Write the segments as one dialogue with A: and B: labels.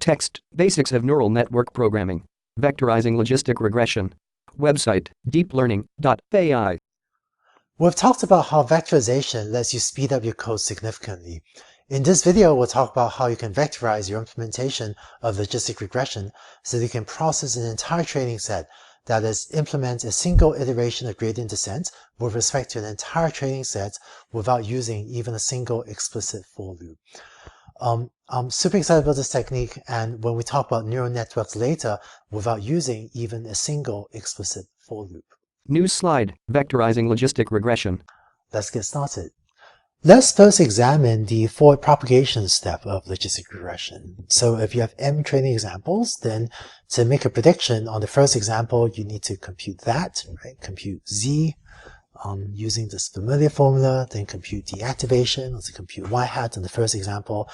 A: Text, Basics of Neural Network Programming. Vectorizing Logistic Regression. Website, deeplearning.ai.
B: We've talked about how vectorization lets you speed up your code significantly. In this video, we'll talk about how you can vectorize your implementation of logistic regression so that you can process an entire training set, that is, implement a single iteration of gradient descent with respect to an entire training set without using even a single explicit for loop. I'm super excited about this technique, and when we talk about neural networks later, without using even a single explicit for loop.
A: News slide, Vectorizing Logistic Regression.
B: Let's get started. Let's first examine the forward propagation step of logistic regression. So if you have m training examples, then to make a prediction on the first example, you need to compute that, right? Compute z using this familiar formula, then compute the activation, let's compute y hat on the first example.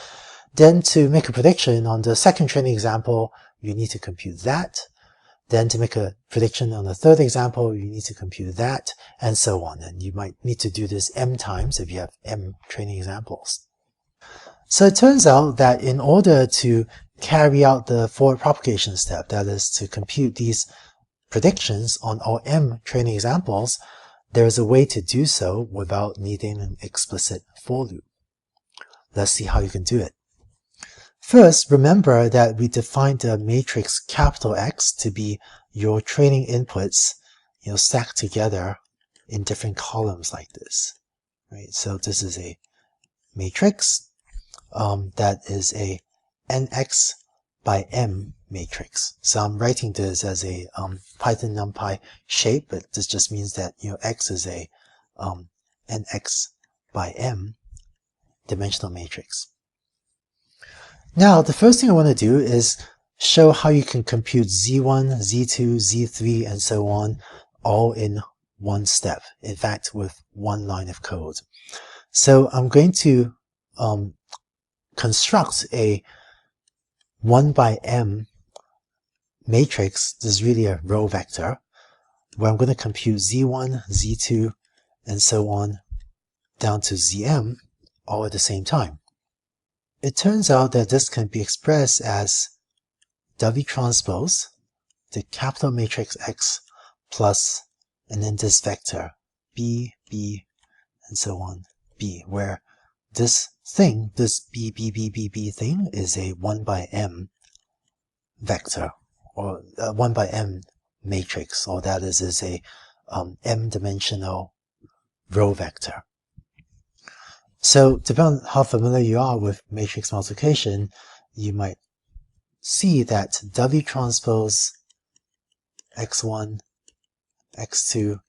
B: Then to make a prediction on the second training example, you need to compute that. Then to make a prediction on the third example, you need to compute that, and so on. And you might need to do this m times if you have m training examples. So it turns out that in order to carry out the forward propagation step, that is to compute these predictions on all m training examples, there is a way to do so without needing an explicit for loop. Let's see how you can do it. First, remember that we defined the matrix capital X to be your training inputs, stacked together in different columns like this, right? So this is a matrix that is a nx by m matrix. So I'm writing this as a Python NumPy shape, but this just means that x is a nx by m dimensional matrix. Now, the first thing I want to do is show how you can compute Z1, Z2, Z3, and so on, all in one step. In fact, with one line of code. So I'm going to construct a 1 by m matrix. This is really a row vector, where I'm going to compute Z1, Z2, and so on, down to Zm, all at the same time. It turns out that this can be expressed as W transpose, the capital matrix X, plus, and then this vector, B, B, and so on, B, where this thing, this B, B, B, B, B thing is a 1 by m vector, or 1 by m matrix, or that is a m-dimensional row vector. So depending on how familiar you are with matrix multiplication, you might see that W transpose x1, x2,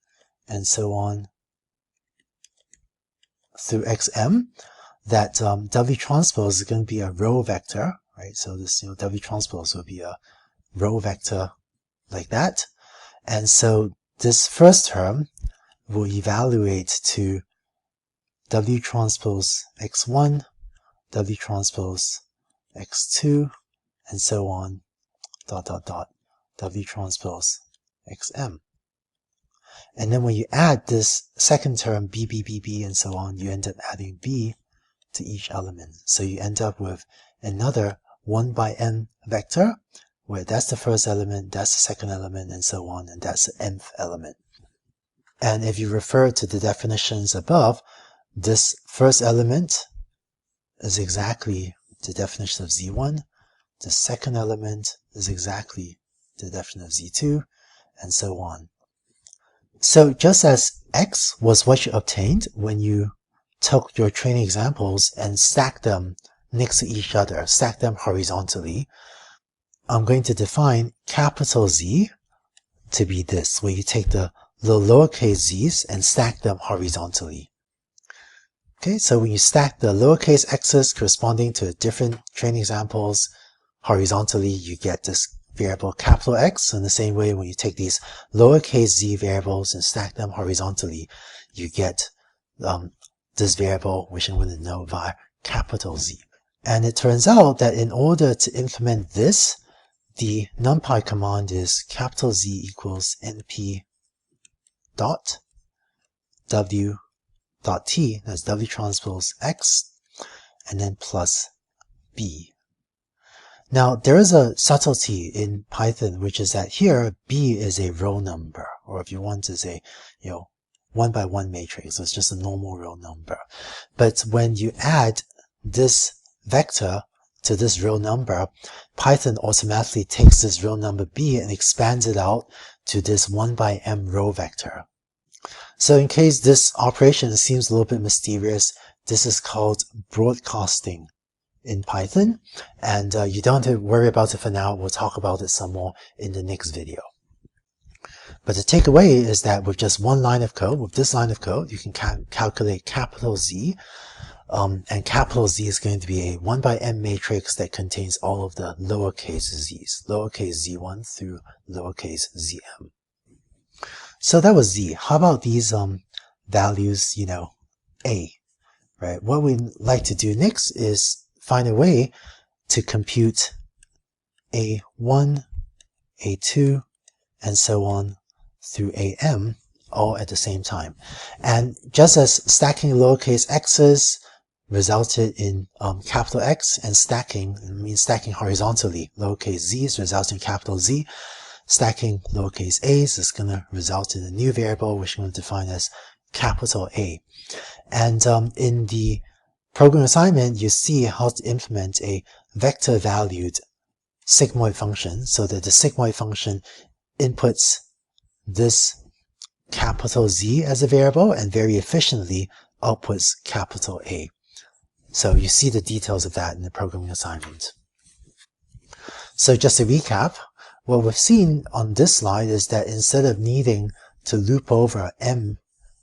B: and so on through xm, that W transpose is going to be a row vector, right? So this W transpose will be a row vector like that. And so this first term will evaluate to W transpose x1, W transpose x2, and so on, W transpose xm. And then when you add this second term, B, B, B, B, and so on, you end up adding B to each element. So you end up with another 1 by n vector, where that's the first element, that's the second element, and so on, and that's the nth element. And if you refer to the definitions above, this first element is exactly the definition of Z1. The second element is exactly the definition of Z2, and so on. So just as X was what you obtained when you took your training examples and stacked them next to each other, stacked them horizontally, I'm going to define capital Z to be this, where you take the lowercase z's and stack them horizontally. Okay, so when you stack the lowercase x's corresponding to different training examples horizontally, you get this variable capital X. In the same way, when you take these lowercase z variables and stack them horizontally, you get this variable, which I'm going to denote via capital Z. And it turns out that in order to implement this, the NumPy command is capital Z equals np dot w dot t, that's W transpose X, and then plus B. Now, there is a subtlety in Python, which is that here, B is a row number, or if you want, is a, 1-by-1 matrix. So it's just a normal row number. But when you add this vector to this row number, Python automatically takes this row number B and expands it out to this 1/m row vector. So in case this operation seems a little bit mysterious, this is called broadcasting in Python, and you don't have to worry about it for now. We'll talk about it some more in the next video. But the takeaway is that with just one line of code, with this line of code, you can calculate capital Z, and capital Z is going to be a 1/m matrix that contains all of the lowercase z's, lowercase z1 through lowercase zm. So that was Z. How about these values, A, right? What we'd like to do next is find a way to compute A1, A2, and so on through AM all at the same time. And just as stacking lowercase x's resulted in capital X, and stacking means stacking horizontally, lowercase z's results in capital Z, stacking lowercase a's is going to result in a new variable which we're going to define as capital A. And in the program assignment, you see how to implement a vector-valued sigmoid function so that the sigmoid function inputs this capital Z as a variable and very efficiently outputs capital A. So you see the details of that in the programming assignment. So just to recap, what we've seen on this slide is that instead of needing to loop over m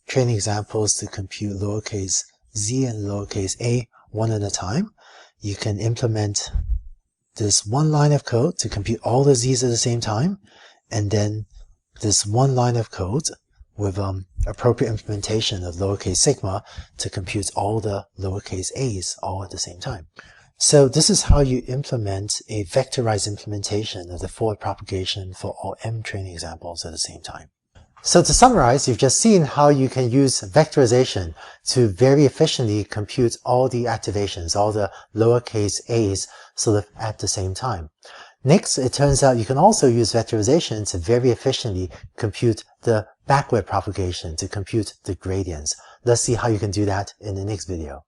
B: training examples to compute lowercase z and lowercase a one at a time, you can implement this one line of code to compute all the z's at the same time, and then this one line of code with appropriate implementation of lowercase sigma to compute all the lowercase a's all at the same time. So this is how you implement a vectorized implementation of the forward propagation for all m training examples at the same time. So to summarize, you've just seen how you can use vectorization to very efficiently compute all the activations, all the lowercase a's, sort of at the same time. Next, it turns out you can also use vectorization to very efficiently compute the backward propagation, to compute the gradients. Let's see how you can do that in the next video.